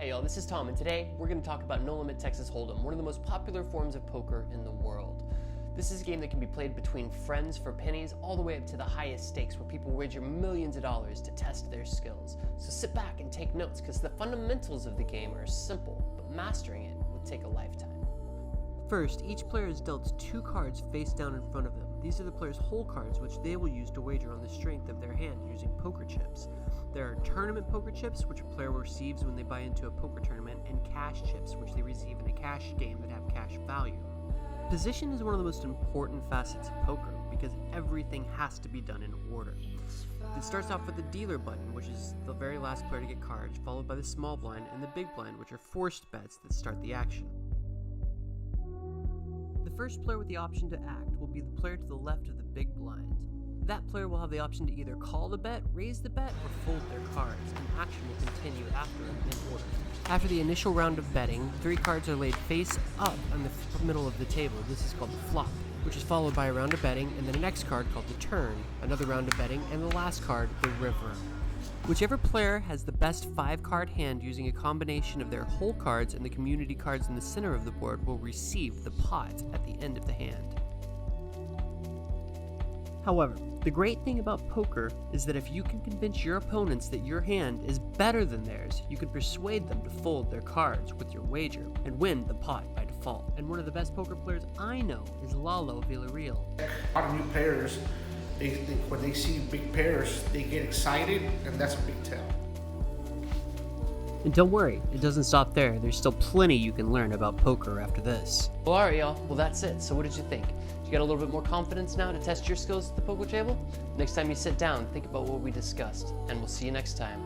Hey y'all, this is Tom, and today we're going to talk about No Limit Texas Hold'em, one of the most popular forms of poker in the world. This is a game that can be played between friends for pennies, all the way up to the highest stakes where people wager millions of dollars to test their skills. So sit back and take notes, because the fundamentals of the game are simple, but mastering it will take a lifetime. First, each player is dealt 2 cards face down in front of them. These are the player's whole cards, which they will use to wager on the strength of their hand using poker chips. There are tournament poker chips, which a player receives when they buy into a poker tournament, and cash chips, which they receive in a cash game that have cash value. Position is one of the most important facets of poker, because everything has to be done in order. It starts off with the dealer button, which is the very last player to get cards, followed by the small blind and the big blind, which are forced bets that start the action. The first player with the option to act will be the player to the left of the big blind. That player will have the option to either call the bet, raise the bet, or fold their cards, and action will continue after in order. After the initial round of betting, 3 cards are laid face up on the middle of the table. This is called the flop, which is followed by a round of betting, and then a next card called the turn, another round of betting, and the last card, the river. Whichever player has the best 5-card hand using a combination of their whole cards and the community cards in the center of the board will receive the pot at the end of the hand. However, the great thing about poker is that if you can convince your opponents that your hand is better than theirs, you can persuade them to fold their cards with your wager and win the pot by default. And one of the best poker players I know is Lalo Villarreal. A lot of new players, when they see big pairs, they get excited, and that's a big tell. And don't worry, it doesn't stop there. There's still plenty you can learn about poker after this. Well, alright y'all, well that's it. So what did you think? You got a little bit more confidence now to test your skills at the poker table? Next time you sit down, think about what we discussed, and we'll see you next time.